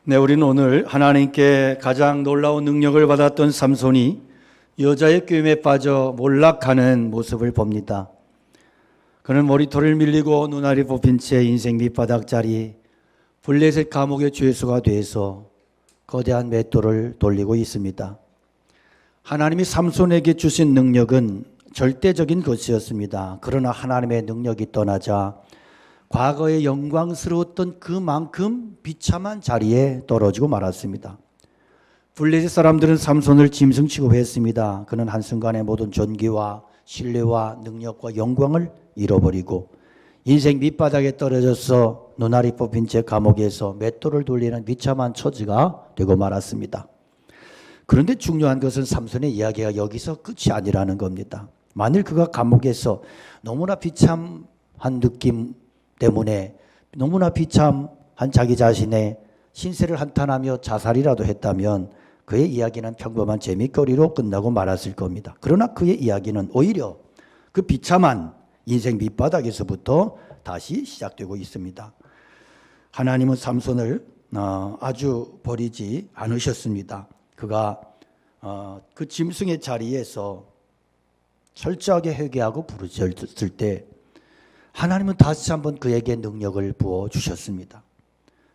네, 우리는 오늘 하나님께 가장 놀라운 능력을 받았던 삼손이 여자의 꾀임에 빠져 몰락하는 모습을 봅니다. 그는 머리털을 밀리고 눈알이 뽑힌 채 인생 밑바닥짜리 블레셋 감옥의 죄수가 돼서 거대한 맷돌을 돌리고 있습니다. 하나님이 삼손에게 주신 능력은 절대적인 것이었습니다. 그러나 하나님의 능력이 떠나자 과거에 영광스러웠던 그만큼 비참한 자리에 떨어지고 말았습니다. 블레셋 사람들은 삼손을 짐승 취급했습니다. 그는 한순간에 모든 존귀와 신뢰와 능력과 영광을 잃어버리고 인생 밑바닥에 떨어져서 눈알이 뽑힌 채 감옥에서 맷돌을 돌리는 비참한 처지가 되고 말았습니다. 그런데 중요한 것은 삼손의 이야기가 여기서 끝이 아니라는 겁니다. 만일 그가 감옥에서 너무나 비참한 느낌 때문에 너무나 비참한 자기 자신의 신세를 한탄하며 자살이라도 했다면 그의 이야기는 평범한 재미거리로 끝나고 말았을 겁니다. 그러나 그의 이야기는 오히려 그 비참한 인생 밑바닥에서부터 다시 시작되고 있습니다. 하나님은 삼손을 아주 버리지 않으셨습니다. 그가 그 짐승의 자리에서 철저하게 회개하고 부르짖을 때 하나님은 다시 한번 그에게 능력을 부어주셨습니다.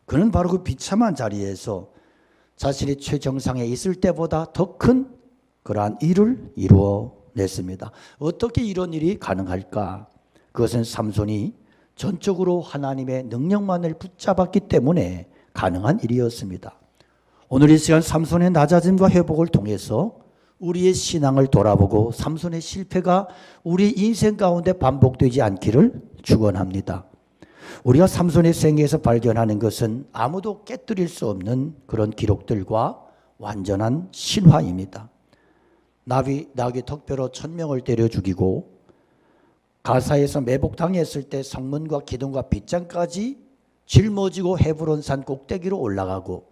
그는 바로 그 비참한 자리에서 자신이 최정상에 있을 때보다 더 큰 그러한 일을 이루어냈습니다. 어떻게 이런 일이 가능할까? 그것은 삼손이 전적으로 하나님의 능력만을 붙잡았기 때문에 가능한 일이었습니다. 오늘 이 시간 삼손의 낮아짐과 회복을 통해서 우리의 신앙을 돌아보고 삼손의 실패가 우리 인생 가운데 반복되지 않기를 축원합니다. 우리가 삼손의 생애에서 발견하는 것은 아무도 깨뜨릴 수 없는 그런 기록들과 완전한 신화입니다. 나귀 턱뼈로 1000명을 때려 죽이고 가사에서 매복당했을 때 성문과 기둥과 빗장까지 짊어지고 헤브론산 꼭대기로 올라가고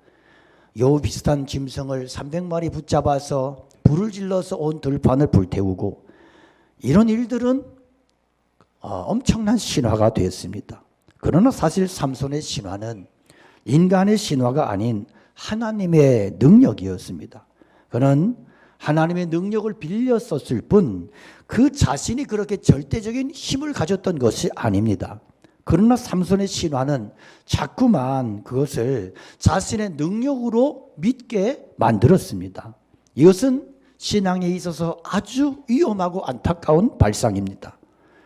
여우 비슷한 짐승을 300마리 붙잡아서 불을 질러서 온 들판을 불태우고 이런 일들은 엄청난 신화가 되었습니다. 그러나 사실 삼손의 신화는 인간의 신화가 아닌 하나님의 능력이었습니다. 그는 하나님의 능력을 빌려 썼을 뿐 그 자신이 그렇게 절대적인 힘을 가졌던 것이 아닙니다. 그러나 삼손의 신화는 자꾸만 그것을 자신의 능력으로 믿게 만들었습니다. 이것은 신앙에 있어서 아주 위험하고 안타까운 발상입니다.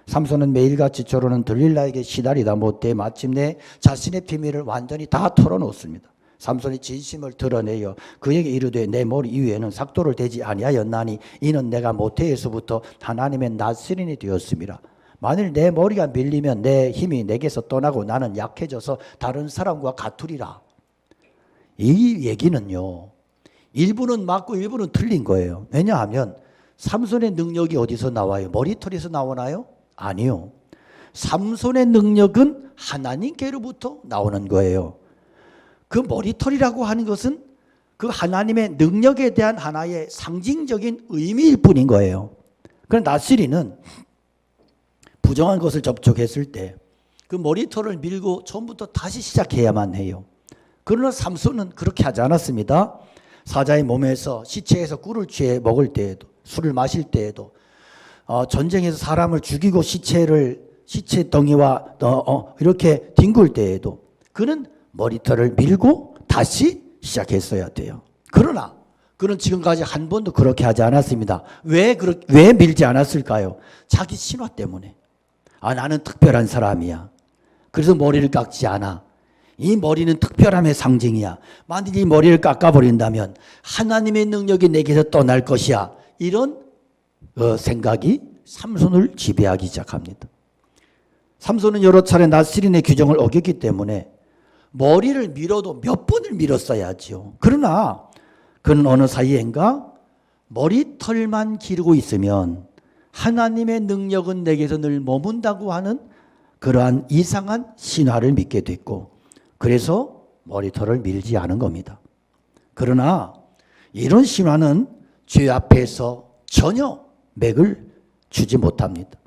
삼손은 매일같이 저러는 들릴라에게 시달리다 못해 마침내 자신의 비밀을 완전히 다 털어놓습니다. 삼손이 진심을 드러내어 그에게 이르되 내 머리 위에는 삭도를 대지 아니하였나니 이는 내가 모태에서부터 하나님의 나시린이 되었습니다. 만일 내 머리가 밀리면 내 힘이 내게서 떠나고 나는 약해져서 다른 사람과 같으리라. 이 얘기는요, 일부는 맞고 일부는 틀린 거예요. 왜냐하면 삼손의 능력이 어디서 나와요? 머리털에서 나오나요? 아니요. 삼손의 능력은 하나님께로부터 나오는 거예요. 그 머리털이라고 하는 것은 그 하나님의 능력에 대한 하나의 상징적인 의미일 뿐인 거예요. 그런데 나시린은 부정한 것을 접촉했을 때 그 머리털을 밀고 처음부터 다시 시작해야만 해요. 그러나 삼손은 그렇게 하지 않았습니다. 사자의 몸에서 시체에서 꿀을 취해 먹을 때에도 술을 마실 때에도 전쟁에서 사람을 죽이고 시체 덩이와 이렇게 뒹굴 때에도 그는 머리털을 밀고 다시 시작했어야 돼요. 그러나 그는 지금까지 한 번도 그렇게 하지 않았습니다. 왜 밀지 않았을까요? 자기 신화 때문에. 나는 특별한 사람이야. 그래서 머리를 깎지 않아. 이 머리는 특별함의 상징이야. 만일 이 머리를 깎아버린다면 하나님의 능력이 내게서 떠날 것이야. 이런 생각이 삼손을 지배하기 시작합니다. 삼손은 여러 차례 나시린의 규정을 어겼기 때문에 머리를 밀어도 몇 번을 밀었어야지요. 그러나 그는 어느 사이엔가 머리털만 기르고 있으면 하나님의 능력은 내게서 늘 머문다고 하는 그러한 이상한 신화를 믿게 됐고 그래서 머리털을 밀지 않은 겁니다. 그러나 이런 신화는 죄 앞에서 전혀 맥을 주지 못합니다.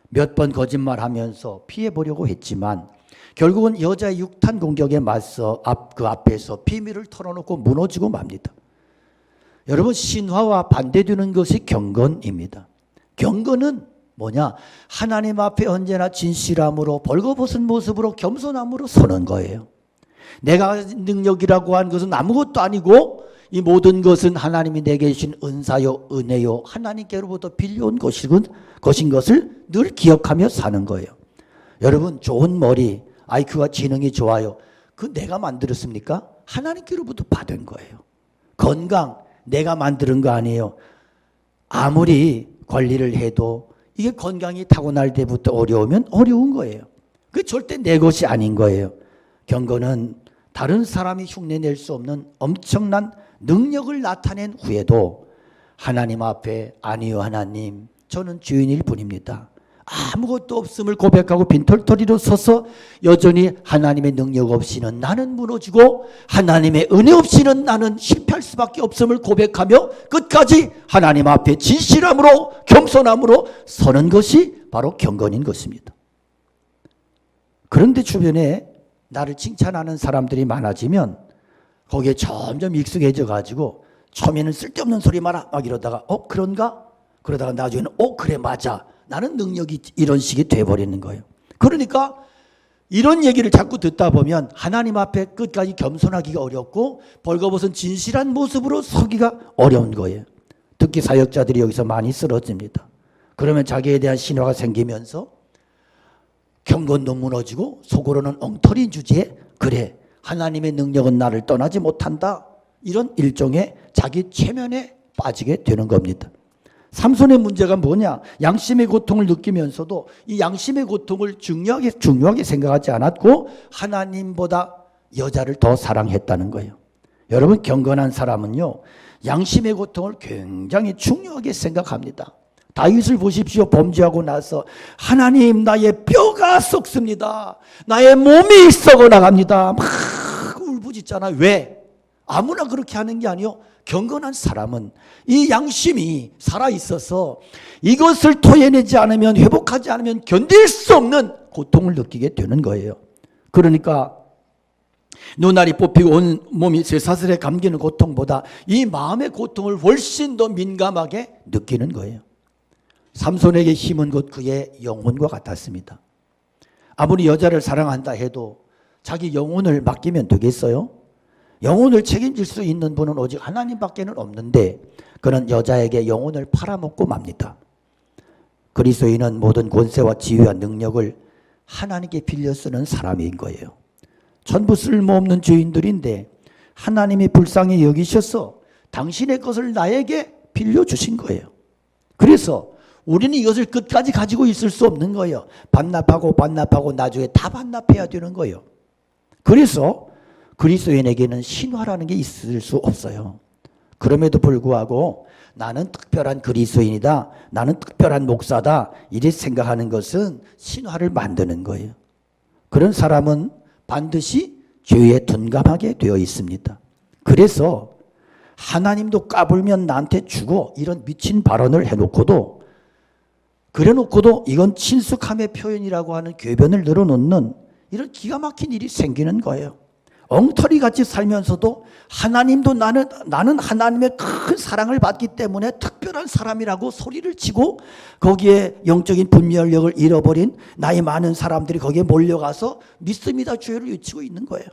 몇 번 거짓말하면서 피해보려고 했지만 결국은 여자의 육탄 공격에 맞서 그 앞에서 비밀을 털어놓고 무너지고 맙니다. 여러분, 신화와 반대되는 것이 경건입니다. 경건은 뭐냐? 하나님 앞에 언제나 진실함으로 벌거벗은 모습으로 겸손함으로 서는 거예요. 내가 능력이라고 하는 것은 아무것도 아니고 이 모든 것은 하나님이 내게 주신 은사요 은혜요 하나님께로부터 빌려온 것인 것을 늘 기억하며 사는 거예요. 여러분, 좋은 머리, IQ가 지능이 좋아요. 그 내가 만들었습니까? 하나님께로부터 받은 거예요. 건강, 내가 만드는 거 아니에요. 아무리 관리를 해도 이게 건강이 타고날 때부터 어려우면 어려운 거예요. 그 절대 내 것이 아닌 거예요. 경건은 다른 사람이 흉내낼 수 없는 엄청난 능력을 나타낸 후에도 하나님 앞에 아니요 하나님, 저는 죄인일 뿐입니다. 아무것도 없음을 고백하고 빈털터리로 서서 여전히 하나님의 능력 없이는 나는 무너지고 하나님의 은혜 없이는 나는 실패할 수밖에 없음을 고백하며 끝까지 하나님 앞에 진실함으로 겸손함으로 서는 것이 바로 경건인 것입니다. 그런데 주변에 나를 칭찬하는 사람들이 많아지면 거기에 점점 익숙해져 가지고 처음에는 쓸데없는 소리만 막 이러다가 그런가? 그러다가 나중에는 그래 맞아. 나는 능력이 이런 식이 돼버리는 거예요. 그러니까 이런 얘기를 자꾸 듣다 보면 하나님 앞에 끝까지 겸손하기가 어렵고 벌거벗은 진실한 모습으로 서기가 어려운 거예요. 특히 사역자들이 여기서 많이 쓰러집니다. 그러면 자기에 대한 신화가 생기면서 경건도 무너지고 속으로는 엉터리인 주제에 그래 하나님의 능력은 나를 떠나지 못한다. 이런 일종의 자기 최면에 빠지게 되는 겁니다. 삼손의 문제가 뭐냐? 양심의 고통을 느끼면서도 이 양심의 고통을 중요하게 생각하지 않았고 하나님보다 여자를 더 사랑했다는 거예요. 여러분, 경건한 사람은요, 양심의 고통을 굉장히 중요하게 생각합니다. 다윗을 보십시오. 범죄하고 나서 하나님, 나의 뼈가 썩습니다. 나의 몸이 썩어 나갑니다. 막 울부짖잖아요. 왜? 아무나 그렇게 하는 게 아니요. 경건한 사람은 이 양심이 살아있어서 이것을 토해내지 않으면, 회복하지 않으면 견딜 수 없는 고통을 느끼게 되는 거예요. 그러니까 눈알이 뽑히고 온 몸이 쇠사슬에 감기는 고통보다 이 마음의 고통을 훨씬 더 민감하게 느끼는 거예요. 삼손에게 힘은 곧 그의 영혼과 같았습니다. 아무리 여자를 사랑한다 해도 자기 영혼을 맡기면 되겠어요? 영혼을 책임질 수 있는 분은 오직 하나님밖에는 없는데 그는 여자에게 영혼을 팔아먹고 맙니다. 그리스도인은 모든 권세와 지위와 능력을 하나님께 빌려 쓰는 사람인 거예요. 전부 쓸모없는 죄인들인데 하나님이 불쌍히 여기셔서 당신의 것을 나에게 빌려주신 거예요. 그래서 우리는 이것을 끝까지 가지고 있을 수 없는 거예요. 반납하고 나중에 다 반납해야 되는 거예요. 그래서 그리스도인에게는 신화라는 게 있을 수 없어요. 그럼에도 불구하고 나는 특별한 그리스도인이다, 나는 특별한 목사다 이렇게 생각하는 것은 신화를 만드는 거예요. 그런 사람은 반드시 죄에 둔감하게 되어 있습니다. 그래서 하나님도 까불면 나한테 주고 이런 미친 발언을 해놓고도 그래놓고도 이건 친숙함의 표현이라고 하는 궤변을 늘어놓는 이런 기가 막힌 일이 생기는 거예요. 엉터리같이 살면서도 하나님도 나는 하나님의 큰 사랑을 받기 때문에 특별한 사람이라고 소리를 치고 거기에 영적인 분별력을 잃어버린 나이 많은 사람들이 거기에 몰려가서 믿습니다 주여를 외치고 있는 거예요.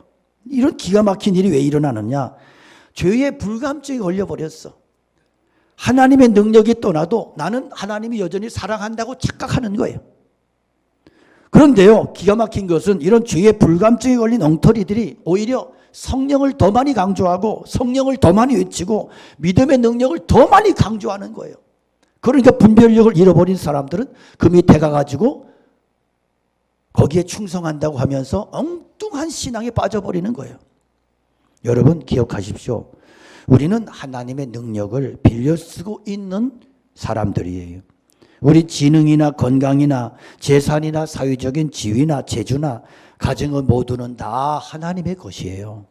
이런 기가 막힌 일이 왜 일어나느냐? 죄의 불감증이 걸려버렸어. 하나님의 능력이 떠나도 나는 하나님이 여전히 사랑한다고 착각하는 거예요. 그런데요, 기가 막힌 것은 이런 죄의 불감증에 걸린 엉터리들이 오히려 성령을 더 많이 강조하고 성령을 더 많이 외치고 믿음의 능력을 더 많이 강조하는 거예요. 그러니까 분별력을 잃어버린 사람들은 그 밑에 가가지고 거기에 충성한다고 하면서 엉뚱한 신앙에 빠져버리는 거예요. 여러분 기억하십시오. 우리는 하나님의 능력을 빌려 쓰고 있는 사람들이에요. 우리 지능이나 건강이나 재산이나 사회적인 지위나 재주나 가정의 모두는 다 하나님의 것이에요.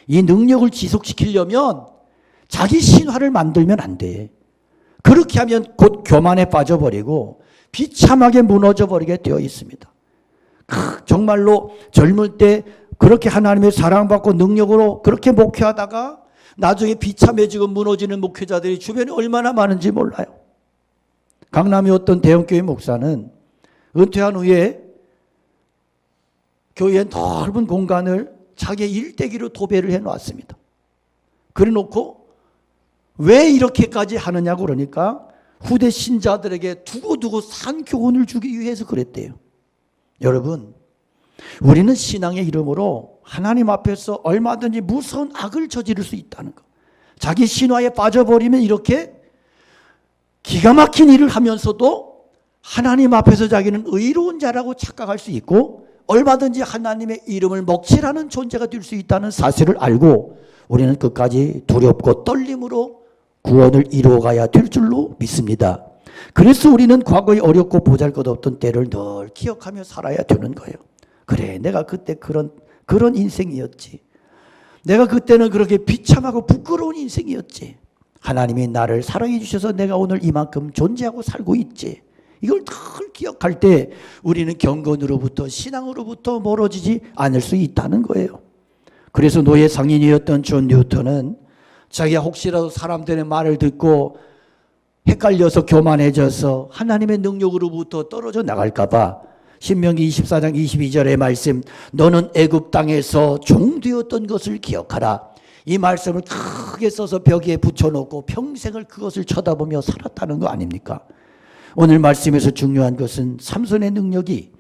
이 능력을 지속시키려면 자기 신화를 만들면 안 돼. 그렇게 하면 곧 교만에 빠져버리고 비참하게 무너져버리게 되어 있습니다. 정말로 젊을 때 그렇게 하나님의 사랑받고 능력으로 그렇게 목회하다가 나중에 비참해지고 무너지는 목회자들이 주변에 얼마나 많은지 몰라요. 강남의 어떤 대형교회 목사는 은퇴한 후에 교회의 넓은 공간을 자기의 일대기로 도배를 해놓았습니다. 그래 놓고 왜 이렇게까지 하느냐고 그러니까 후대 신자들에게 두고두고 산 교훈을 주기 위해서 그랬대요. 여러분, 우리는 신앙의 이름으로 하나님 앞에서 얼마든지 무서운 악을 저지를 수 있다는 것. 자기 신화에 빠져버리면 이렇게 기가 막힌 일을 하면서도 하나님 앞에서 자기는 의로운 자라고 착각할 수 있고 얼마든지 하나님의 이름을 먹칠하는 존재가 될 수 있다는 사실을 알고 우리는 끝까지 두렵고 떨림으로 구원을 이루어가야 될 줄로 믿습니다. 그래서 우리는 과거에 어렵고 보잘것없던 때를 늘 기억하며 살아야 되는 거예요. 그래, 내가 그때 그런 인생이었지. 내가 그때는 그렇게 비참하고 부끄러운 인생이었지. 하나님이 나를 사랑해 주셔서 내가 오늘 이만큼 존재하고 살고 있지. 이걸 늘 기억할 때 우리는 경건으로부터 신앙으로부터 멀어지지 않을 수 있다는 거예요. 그래서 노예 상인이었던 존 뉴턴은 자기가 혹시라도 사람들의 말을 듣고 헷갈려서 교만해져서 하나님의 능력으로부터 떨어져 나갈까 봐 신명기 24장 22절의 말씀, 너는 애굽 땅에서 종되었던 것을 기억하라. 이 말씀을 크게 써서 벽에 붙여놓고 평생을 그것을 쳐다보며 살았다는 거 아닙니까? 오늘 말씀에서 중요한 것은 삼손의 능력이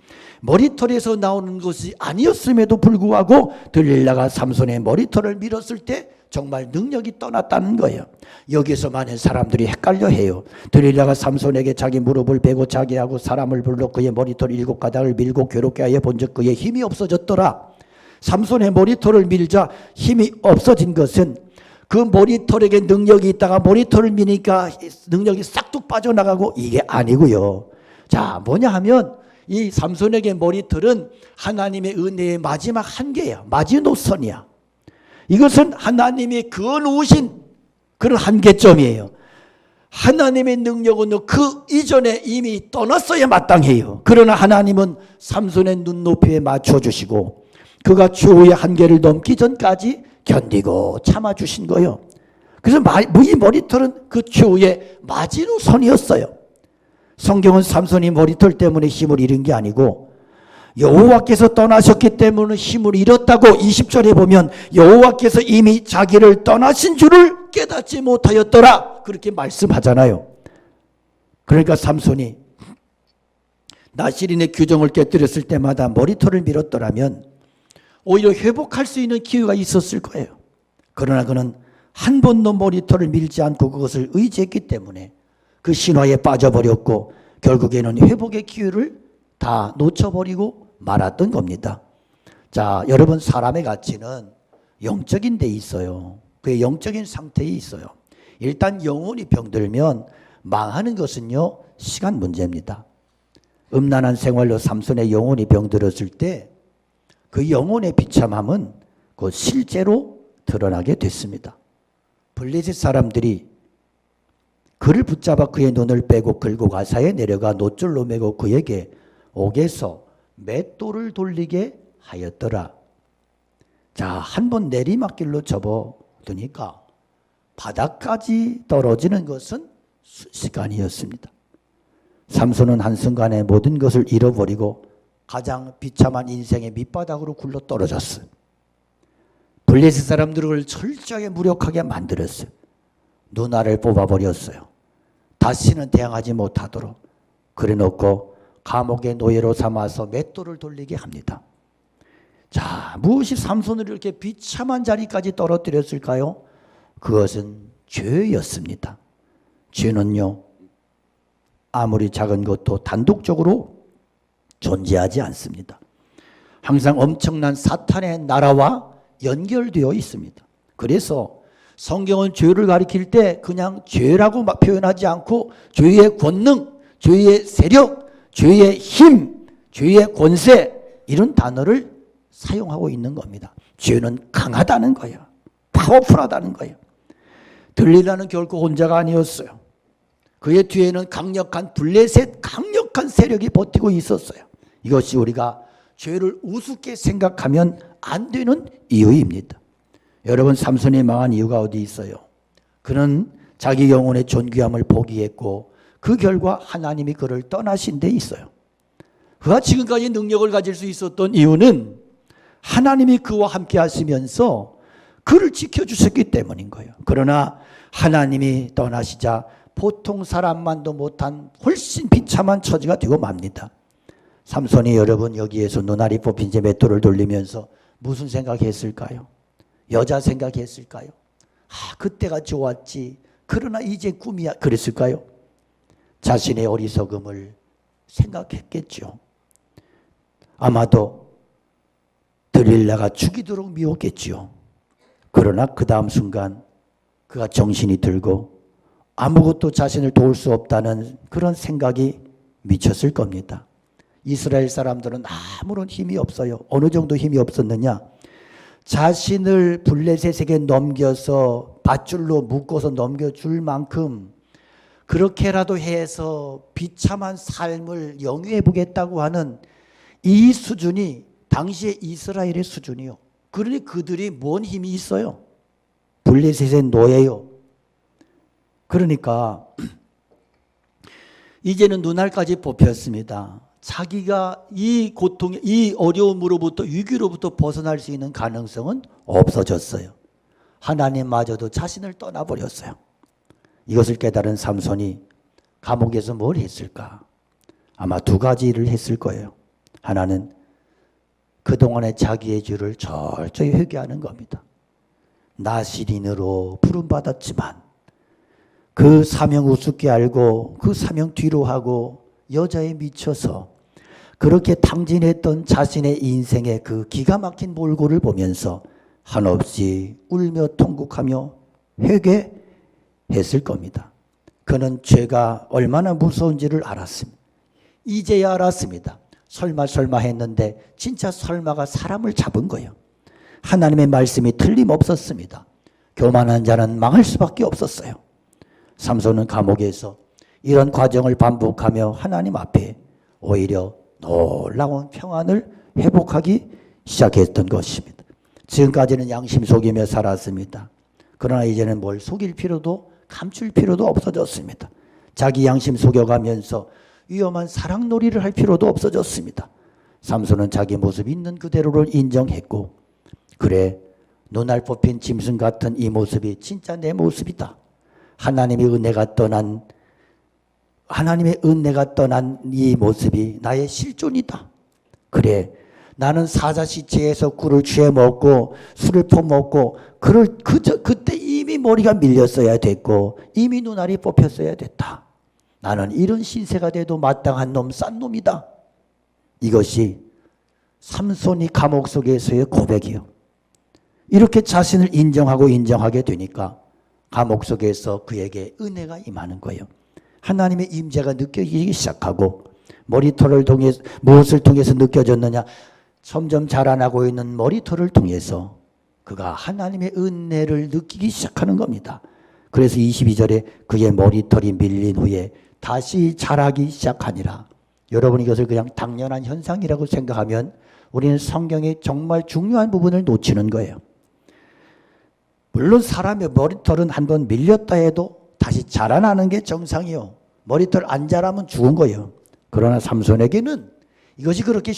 머리털에서 나오는 것이 아니었음에도 불구하고 들릴라가 삼손의 머리털을 밀었을 때 정말 능력이 떠났다는 거예요. 여기서 많은 사람들이 헷갈려 해요. 들릴라가 삼손에게 자기 무릎을 베고 자게 하고 사람을 불러 그의 머리털 7가닥을 밀고 괴롭게 하여 본즉 그의 힘이 없어졌더라. 삼손의 머리털을 밀자 힘이 없어진 것은 그 머리털에게 능력이 있다가 머리털을 미니까 능력이 싹둑 빠져나가고 이게 아니고요. 자, 뭐냐 하면 이 삼손에게 머리털은 하나님의 은혜의 마지막 한계야. 마지노선이야. 이것은 하나님이 그어놓으신 그런 한계점이에요. 하나님의 능력은 그 이전에 이미 떠났어야 마땅해요. 그러나 하나님은 삼손의 눈높이에 맞춰주시고 그가 최후의 한계를 넘기 전까지 견디고 참아주신 거예요. 그래서 이 머리털은 그 최후의 마지노선이었어요. 성경은 삼손이 머리털 때문에 힘을 잃은 게 아니고 여호와께서 떠나셨기 때문에 힘을 잃었다고 20절에 보면 여호와께서 이미 자기를 떠나신 줄을 깨닫지 못하였더라 그렇게 말씀하잖아요. 그러니까 삼손이 나실인의 규정을 깨뜨렸을 때마다 머리털을 밀었더라면 오히려 회복할 수 있는 기회가 있었을 거예요. 그러나 그는 한 번도 머리털을 밀지 않고 그것을 의지했기 때문에 그 신화에 빠져버렸고 결국에는 회복의 기회를 다 놓쳐버리고 말았던 겁니다. 자, 여러분, 사람의 가치는 영적인 데 있어요. 그의 영적인 상태에 있어요. 일단 영혼이 병들면 망하는 것은요, 시간 문제입니다. 음란한 생활로 삼손의 영혼이 병들었을 때 그 영혼의 비참함은 그 실제로 드러나게 됐습니다. 블레셋 사람들이 그를 붙잡아 그의 눈을 빼고 끌고 가사에 내려가 놋줄로 매고 그에게 옥에서 맷돌을 돌리게 하였더라. 자, 한번 내리막길로 접어두니까 바닥까지 떨어지는 것은 순식간이었습니다. 삼손은 한순간에 모든 것을 잃어버리고 가장 비참한 인생의 밑바닥으로 굴러 떨어졌어요. 블레셋 사람들을 철저하게 무력하게 만들었어요. 눈알을 뽑아버렸어요. 다시는 대항하지 못하도록 그래놓고 감옥의 노예로 삼아서 맷돌을 돌리게 합니다. 자, 무엇이 삼손을 이렇게 비참한 자리까지 떨어뜨렸을까요? 그것은 죄였습니다. 죄는요, 아무리 작은 것도 단독적으로 존재하지 않습니다. 항상 엄청난 사탄의 나라와 연결되어 있습니다. 그래서 성경은 죄를 가리킬 때 그냥 죄라고 표현하지 않고 죄의 권능, 죄의 세력, 죄의 힘, 죄의 권세 이런 단어를 사용하고 있는 겁니다. 죄는 강하다는 거예요. 파워풀하다는 거예요. 들릴라는 결코 혼자가 아니었어요. 그의 뒤에는 강력한 블레셋, 강력한 세력이 버티고 있었어요. 이것이 우리가 죄를 우습게 생각하면 안 되는 이유입니다. 여러분, 삼손이 망한 이유가 어디 있어요? 그는 자기 영혼의 존귀함을 포기했고 그 결과 하나님이 그를 떠나신 데 있어요. 그가 지금까지 능력을 가질 수 있었던 이유는 하나님이 그와 함께 하시면서 그를 지켜주셨기 때문인 거예요. 그러나 하나님이 떠나시자 보통 사람만도 못한 훨씬 비참한 처지가 되고 맙니다. 삼손이 여러분 여기에서 눈알이 뽑힌 채 맷돌을 돌리면서 무슨 생각했을까요? 여자 생각했을까요? 그때가 좋았지. 그러나 이제 꿈이야. 그랬을까요? 자신의 어리석음을 생각했겠죠. 아마도 들릴라가 죽이도록 미웠겠지요. 그러나 그 다음 순간 그가 정신이 들고 아무것도 자신을 도울 수 없다는 그런 생각이 미쳤을 겁니다. 이스라엘 사람들은 아무런 힘이 없어요. 어느 정도 힘이 없었느냐? 자신을 블레셋에게 넘겨서 밧줄로 묶어서 넘겨줄 만큼 그렇게라도 해서 비참한 삶을 영위해 보겠다고 하는 이 수준이 당시의 이스라엘의 수준이요. 그러니 그들이 뭔 힘이 있어요? 블레셋의 노예요. 그러니까 이제는 눈알까지 뽑혔습니다. 자기가 이 고통, 이 어려움으로부터, 위기로부터 벗어날 수 있는 가능성은 없어졌어요. 하나님마저도 자신을 떠나버렸어요. 이것을 깨달은 삼손이 감옥에서 뭘 했을까? 아마 두 가지 일을 했을 거예요. 하나는 그동안의 자기의 죄를 철저히 회개하는 겁니다. 나시린으로 부름받았지만 그 사명 우습게 알고 그 사명 뒤로 하고 여자에 미쳐서 그렇게 탕진했던 자신의 인생의 그 기가 막힌 몰골을 보면서 한없이 울며 통곡하며 회개했을 겁니다. 그는 죄가 얼마나 무서운지를 알았습니다. 이제야 알았습니다. 설마 했는데 진짜 설마가 사람을 잡은 거예요. 하나님의 말씀이 틀림없었습니다. 교만한 자는 망할 수밖에 없었어요. 삼손은 감옥에서 이런 과정을 반복하며 하나님 앞에 오히려 놀라운 평안을 회복하기 시작했던 것입니다. 지금까지는 양심 속이며 살았습니다. 그러나 이제는 뭘 속일 필요도 감출 필요도 없어졌습니다. 자기 양심 속여가면서 위험한 사랑놀이를 할 필요도 없어졌습니다. 삼손은 자기 모습 있는 그대로를 인정했고, 그래, 눈알 뽑힌 짐승 같은 이 모습이 진짜 내 모습이다. 하나님의 은혜가 떠난 이 모습이 나의 실존이다. 그래, 나는 사자시체에서 꿀을 취해 먹고 술을 퍼먹고 그때 이미 머리가 밀렸어야 됐고 이미 눈알이 뽑혔어야 됐다. 나는 이런 신세가 돼도 마땅한 놈, 싼 놈이다. 이것이 삼손이 감옥 속에서의 고백이요. 이렇게 자신을 인정하게 되니까 감옥 속에서 그에게 은혜가 임하는 거예요. 하나님의 임재가 느껴지기 시작하고 머리털을 통해서 무엇을 통해서 느껴졌느냐? 점점 자라나고 있는 머리털을 통해서 그가 하나님의 은혜를 느끼기 시작하는 겁니다. 그래서 22절에 그의 머리털이 밀린 후에 다시 자라기 시작하니라. 여러분, 이것을 그냥 당연한 현상이라고 생각하면 우리는 성경의 정말 중요한 부분을 놓치는 거예요. 물론 사람의 머리털은 한번 밀렸다 해도 다시 자라나는 게 정상이요. 머리털 안 자라면 죽은 거예요. 그러나 삼손에게는 이것이 그렇게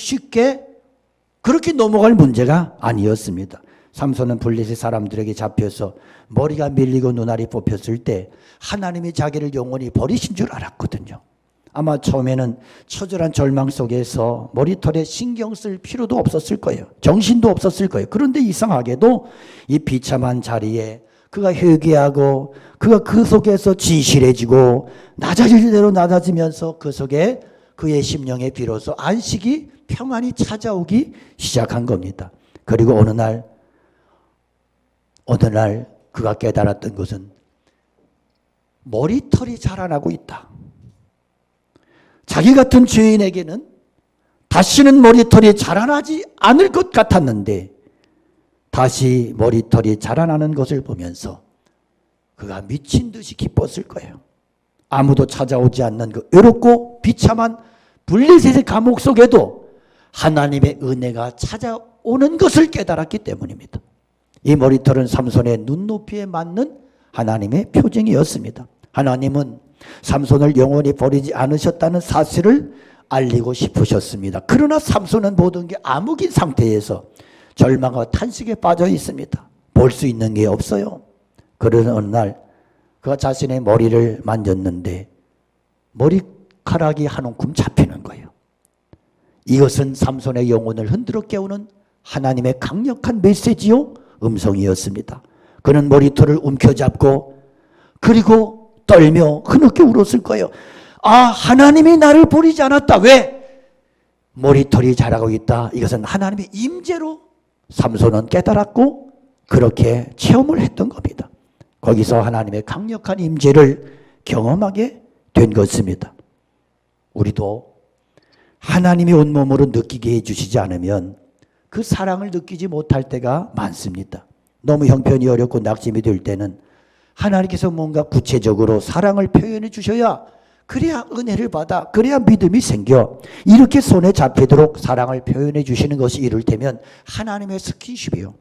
넘어갈 문제가 아니었습니다. 삼손은 블레셋 사람들에게 잡혀서 머리가 밀리고 눈알이 뽑혔을 때 하나님이 자기를 영원히 버리신 줄 알았거든요. 아마 처음에는 처절한 절망 속에서 머리털에 신경 쓸 필요도 없었을 거예요. 정신도 없었을 거예요. 그런데 이상하게도 이 비참한 자리에 그가 회개하고 그가 그 속에서 진실해지고 낮아질 대로 낮아지면서 그 속에 그의 심령에 비로소 안식이 평안이 찾아오기 시작한 겁니다. 그리고 어느 날 그가 깨달았던 것은 머리털이 자라나고 있다. 자기 같은 죄인에게는 다시는 머리털이 자라나지 않을 것 같았는데 다시 머리털이 자라나는 것을 보면서 그가 미친 듯이 기뻤을 거예요. 아무도 찾아오지 않는 그 외롭고 비참한 블레셋의 감옥 속에도 하나님의 은혜가 찾아오는 것을 깨달았기 때문입니다. 이 머리털은 삼손의 눈높이에 맞는 하나님의 표징이었습니다. 하나님은 삼손을 영원히 버리지 않으셨다는 사실을 알리고 싶으셨습니다. 그러나 삼손은 모든 게 암흑인 상태에서 절망과 탄식에 빠져 있습니다. 볼 수 있는 게 없어요. 그러는 어느 날 그가 자신의 머리를 만졌는데 머리카락이 한 움큼 잡히는 거예요. 이것은 삼손의 영혼을 흔들어 깨우는 하나님의 강력한 메시지요, 음성이었습니다. 그는 머리털을 움켜잡고 그리고 떨며 흐느껴 울었을 거예요. 아, 하나님이 나를 버리지 않았다. 왜? 머리털이 자라고 있다. 이것은 하나님의 임재로 삼손은 깨달았고 그렇게 체험을 했던 겁니다. 거기서 하나님의 강력한 임재를 경험하게 된 것입니다. 우리도 하나님이 온몸으로 느끼게 해주시지 않으면 그 사랑을 느끼지 못할 때가 많습니다. 너무 형편이 어렵고 낙심이 될 때는 하나님께서 뭔가 구체적으로 사랑을 표현해 주셔야, 그래야 은혜를 받아, 그래야 믿음이 생겨. 이렇게 손에 잡히도록 사랑을 표현해 주시는 것이 이를테면 하나님의 스킨십이요.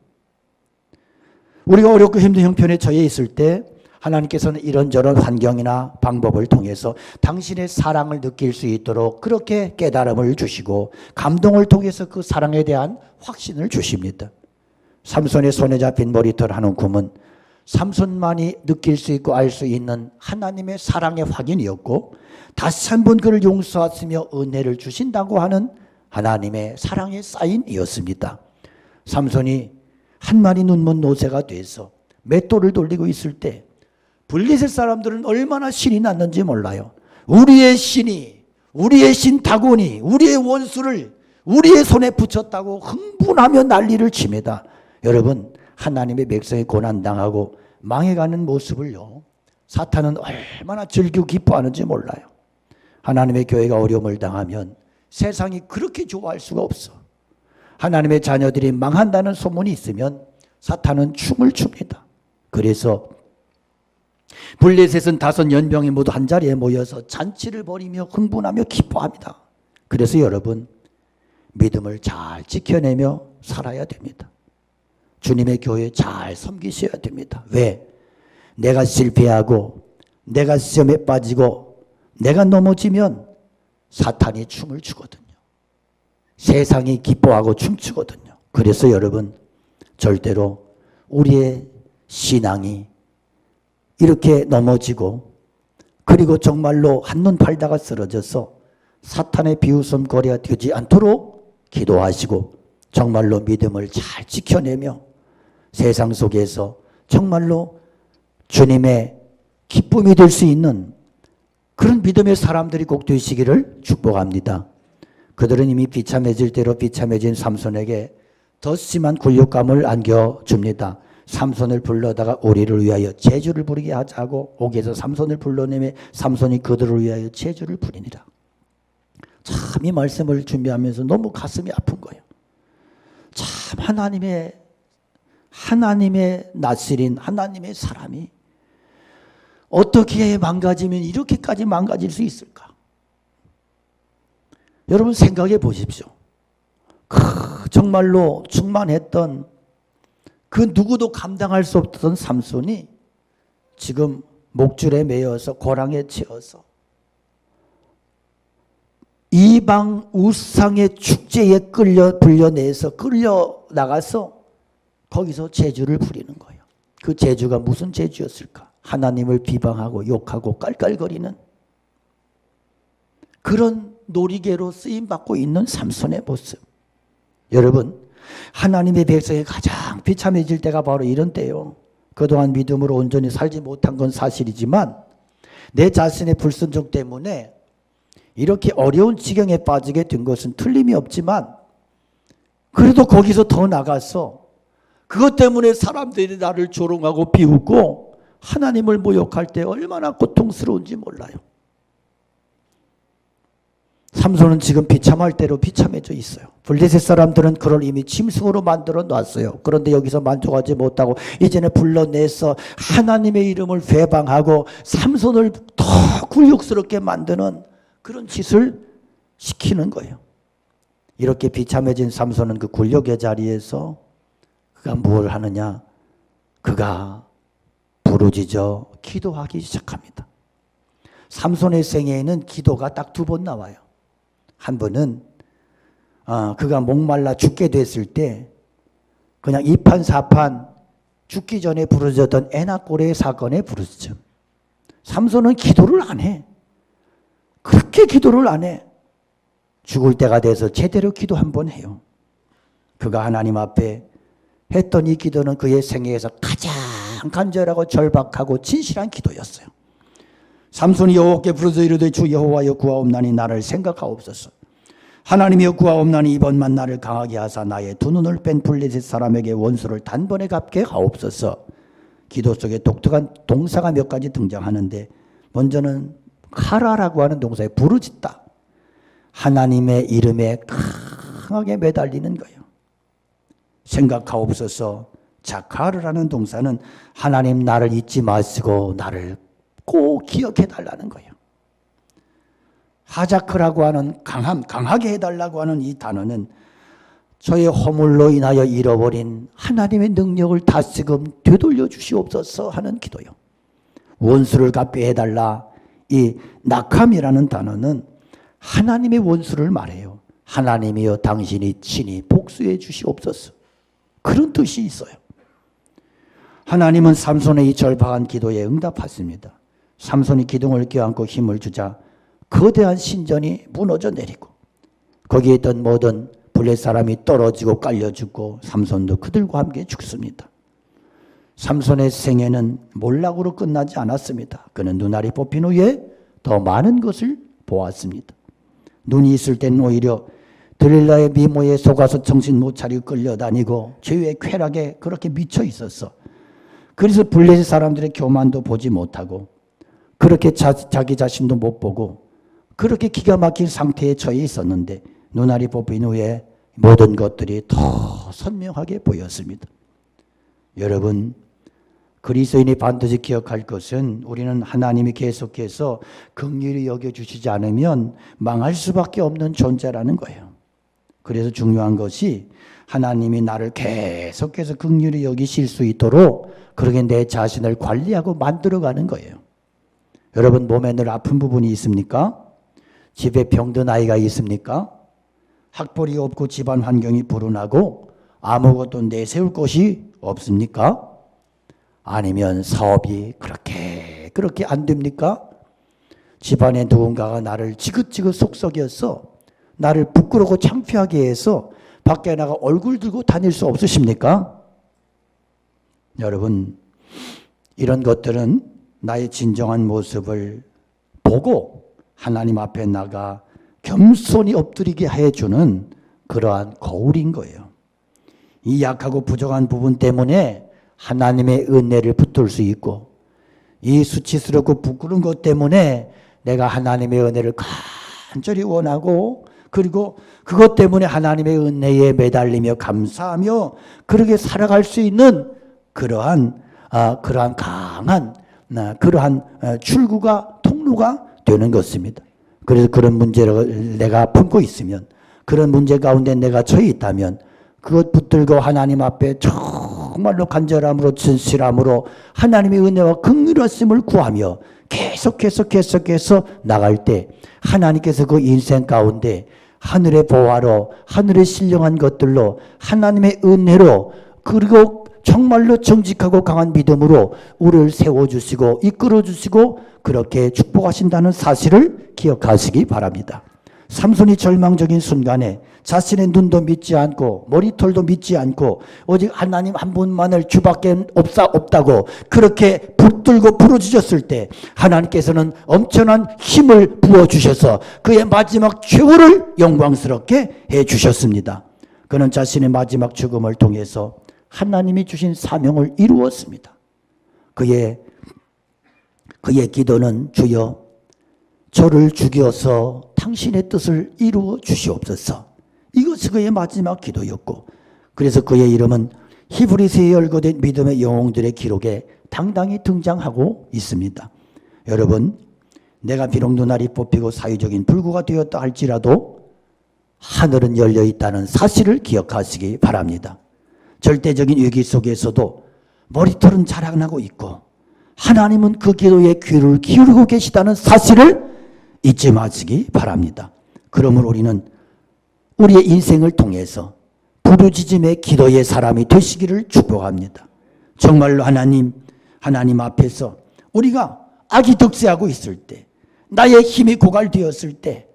우리가 어렵고 힘든 형편에 처해 있을 때 하나님께서는 이런저런 환경이나 방법을 통해서 당신의 사랑을 느낄 수 있도록 그렇게 깨달음을 주시고 감동을 통해서 그 사랑에 대한 확신을 주십니다. 삼손의 손에 잡힌 머리털 한 움큼은 삼손만이 느낄 수 있고 알 수 있는 하나님의 사랑의 확인이었고, 다시 한번 그를 용서하시며 은혜를 주신다고 하는 하나님의 사랑의 사인이었습니다. 삼손이 한 마리 눈먼 노새가 돼서 맷돌을 돌리고 있을 때 블레셋 사람들은 얼마나 신이 났는지 몰라요. 우리의 신이, 우리의 신 다곤이 우리의 원수를 우리의 손에 붙였다고 흥분하며 난리를 칩니다. 여러분, 하나님의 백성이 고난당하고 망해가는 모습을요, 사탄은 얼마나 즐기고 기뻐하는지 몰라요. 하나님의 교회가 어려움을 당하면 세상이 그렇게 좋아할 수가 없어. 하나님의 자녀들이 망한다는 소문이 있으면 사탄은 춤을 춥니다. 그래서 블레셋은 5 연병이 모두 한자리에 모여서 잔치를 벌이며 흥분하며 기뻐합니다. 그래서 여러분, 믿음을 잘 지켜내며 살아야 됩니다. 주님의 교회 잘 섬기셔야 됩니다. 왜? 내가 실패하고 내가 시험에 빠지고 내가 넘어지면 사탄이 춤을 추거든요. 세상이 기뻐하고 춤추거든요. 그래서 여러분, 절대로 우리의 신앙이 이렇게 넘어지고 그리고 정말로 한눈 팔다가 쓰러져서 사탄의 비웃음거리가 되지 않도록 기도하시고 정말로 믿음을 잘 지켜내며 세상 속에서 정말로 주님의 기쁨이 될 수 있는 그런 믿음의 사람들이 꼭 되시기를 축복합니다. 그들은 이미 비참해질 대로 비참해진 삼손에게 더 심한 굴욕감을 안겨줍니다. 삼손을 불러다가 우리를 위하여 제주를 부리게 하자고 옥에서 삼손을 불러내매 삼손이 그들을 위하여 제주를 부리니라. 참 이 말씀을 준비하면서 너무 가슴이 아픈 거예요. 참 하나님의 나실인 하나님의 사람이 어떻게 망가지면 이렇게까지 망가질 수 있을까? 여러분 생각해 보십시오. 정말로 충만했던 그 누구도 감당할 수 없던 삼손이 지금 목줄에 매여서 고랑에 채워서 이방 우상의 축제에 불려내서 끌려나가서 거기서 제주를 부리는 거예요. 그 제주가 무슨 제주였을까? 하나님을 비방하고 욕하고 깔깔거리는 그런 놀이개로 쓰임받고 있는 삼손의 모습. 여러분, 하나님의 백성이 가장 비참해질 때가 바로 이런 때요. 그동안 믿음으로 온전히 살지 못한 건 사실이지만 내 자신의 불순종 때문에 이렇게 어려운 지경에 빠지게 된 것은 틀림이 없지만 그래도 거기서 더 나가서 그것 때문에 사람들이 나를 조롱하고 비웃고 하나님을 모욕할 때 얼마나 고통스러운지 몰라요. 삼손은 지금 비참할 대로 비참해져 있어요. 블레셋 사람들은 그를 이미 짐승으로 만들어 놨어요. 그런데 여기서 만족하지 못하고 이제는 불러내서 하나님의 이름을 회방하고 삼손을 더 굴욕스럽게 만드는 그런 짓을 시키는 거예요. 이렇게 비참해진 삼손은 그 굴욕의 자리에서 그가 뭘 하느냐? 그가 부르짖어 기도하기 시작합니다. 삼손의 생애에는 기도가 딱 2번 나와요. 한 번은 그가 목말라 죽게 됐을 때 그냥 이판사판 죽기 전에 부르짖었던 에나꼬레의 사건에 부르짖음. 삼손은 기도를 안 해. 그렇게 기도를 안 해. 죽을 때가 돼서 제대로 기도 한 번 해요. 그가 하나님 앞에 했던 이 기도는 그의 생애에서 가장 간절하고 절박하고 진실한 기도였어요. 삼손이 여호와께 부르짖어 이르되 주 여호와여 구하옵나니 나를 생각하옵소서. 하나님이여 구하옵나니 이번만 나를 강하게 하사 나의 2 눈을 뺀 블레셋 사람에게 원수를 단번에 갚게 하옵소서. 기도 속에 독특한 동사가 몇 가지 등장하는데 먼저는 카라라고 하는 동사에 부르짖다. 하나님의 이름에 강하게 매달리는 거예요. 생각하옵소서. 자, 카르라는 동사는 하나님 나를 잊지 마시고 나를 꼭 기억해 달라는 거예요. 하자크라고 하는 강하게 해달라고 하는 이 단어는 저의 허물로 인하여 잃어버린 하나님의 능력을 다시금 되돌려 주시옵소서 하는 기도요. 원수를 갚게 해달라. 이 낙함이라는 단어는 하나님의 원수를 말해요. 하나님이여 당신이 친히 복수해 주시옵소서. 그런 뜻이 있어요. 하나님은 삼손의 이 절박한 기도에 응답하십니다. 삼손이 기둥을 껴안고 힘을 주자 거대한 신전이 무너져 내리고 거기에 있던 모든 블레셋 사람이 떨어지고 깔려 죽고 삼손도 그들과 함께 죽습니다. 삼손의 생애는 몰락으로 끝나지 않았습니다. 그는 눈알이 뽑힌 후에 더 많은 것을 보았습니다. 눈이 있을 때는 오히려 들릴라의 미모에 속아서 정신 못 차리고 끌려다니고 죄의 쾌락에 그렇게 미쳐 있었어. 그래서 블레셋 사람들의 교만도 보지 못하고 그렇게 자기 자신도 못 보고 그렇게 기가 막힌 상태에 처해 있었는데 눈알이 뽑힌 후에 모든 것들이 더 선명하게 보였습니다. 여러분, 그리스도인이 반드시 기억할 것은 우리는 하나님이 계속해서 긍휼히 여겨주시지 않으면 망할 수밖에 없는 존재라는 거예요. 그래서 중요한 것이 하나님이 나를 계속해서 긍휼히 여기실 수 있도록 그렇게 내 자신을 관리하고 만들어가는 거예요. 여러분, 몸에 늘 아픈 부분이 있습니까? 집에 병든 아이가 있습니까? 학벌이 없고 집안 환경이 불운하고 아무것도 내세울 곳이 없습니까? 아니면 사업이 그렇게 안 됩니까? 집안에 누군가가 나를 지긋지긋 속썩여서 나를 부끄럽고 창피하게 해서 밖에 나가 얼굴 들고 다닐 수 없으십니까? 여러분, 이런 것들은 나의 진정한 모습을 보고 하나님 앞에 나가 겸손히 엎드리게 해주는 그러한 거울인 거예요. 이 약하고 부족한 부분 때문에 하나님의 은혜를 붙들 수 있고 이 수치스럽고 부끄러운 것 때문에 내가 하나님의 은혜를 간절히 원하고 그리고 그것 때문에 하나님의 은혜에 매달리며 감사하며 그렇게 살아갈 수 있는 그러한 강한 그러한 출구가 통로가 되는 것입니다. 그래서 그런 문제를 내가 품고 있으면 그런 문제 가운데 내가 처해 있다면 그것 붙들고 하나님 앞에 정말로 간절함으로 진실함으로 하나님의 은혜와 긍휼하심을 구하며 계속해서 나갈 때 하나님께서 그 인생 가운데 하늘의 보화로 하늘의 신령한 것들로 하나님의 은혜로 그리고 정말로 정직하고 강한 믿음으로 우리를 세워주시고 이끌어주시고 그렇게 축복하신다는 사실을 기억하시기 바랍니다. 삼손이 절망적인 순간에 자신의 눈도 믿지 않고 머리털도 믿지 않고 오직 하나님 한 분만을 주밖에 없다고 그렇게 붙들고 부르짖었을 때 하나님께서는 엄청난 힘을 부어주셔서 그의 마지막 최후를 영광스럽게 해주셨습니다. 그는 자신의 마지막 죽음을 통해서 하나님이 주신 사명을 이루었습니다. 그의 기도는 주여 저를 죽여서 당신의 뜻을 이루어 주시옵소서. 이것이 그의 마지막 기도였고 그래서 그의 이름은 히브리서에 열거된 믿음의 영웅들의 기록에 당당히 등장하고 있습니다. 여러분, 내가 비록 눈알이 뽑히고 사회적인 불구가 되었다 할지라도 하늘은 열려 있다는 사실을 기억하시기 바랍니다. 절대적인 위기 속에서도 머리털은 자라나고 있고 하나님은 그 기도에 귀를 기울이고 계시다는 사실을 잊지 마시기 바랍니다. 그러므로 우리는 우리의 인생을 통해서 부르짖음의 기도의 사람이 되시기를 축복합니다. 정말로 하나님 앞에서 우리가 악이 득세하고 있을 때, 나의 힘이 고갈되었을 때,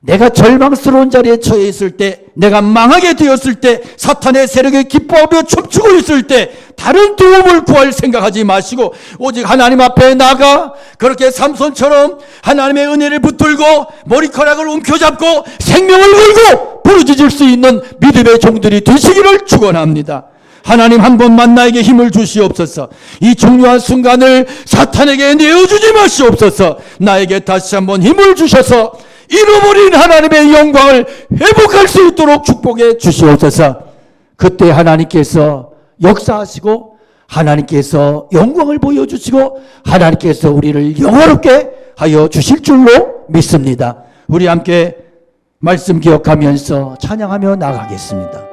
내가 절망스러운 자리에 처해 있을 때, 내가 망하게 되었을 때, 사탄의 세력에 기뻐하며 춤추고 있을 때 다른 도움을 구할 생각하지 마시고 오직 하나님 앞에 나가 그렇게 삼손처럼 하나님의 은혜를 붙들고 머리카락을 움켜잡고 생명을 걸고 부르짖을 수 있는 믿음의 종들이 되시기를 축원합니다. 하나님 한 번만 나에게 힘을 주시옵소서. 이 중요한 순간을 사탄에게 내어주지 마시옵소서. 나에게 다시 한번 힘을 주셔서 잃어버린 하나님의 영광을 회복할 수 있도록 축복해 주시옵소서. 그때 하나님께서 역사하시고 하나님께서 영광을 보여주시고 하나님께서 우리를 영화롭게 하여 주실 줄로 믿습니다. 우리 함께 말씀 기억하면서 찬양하며 나가겠습니다.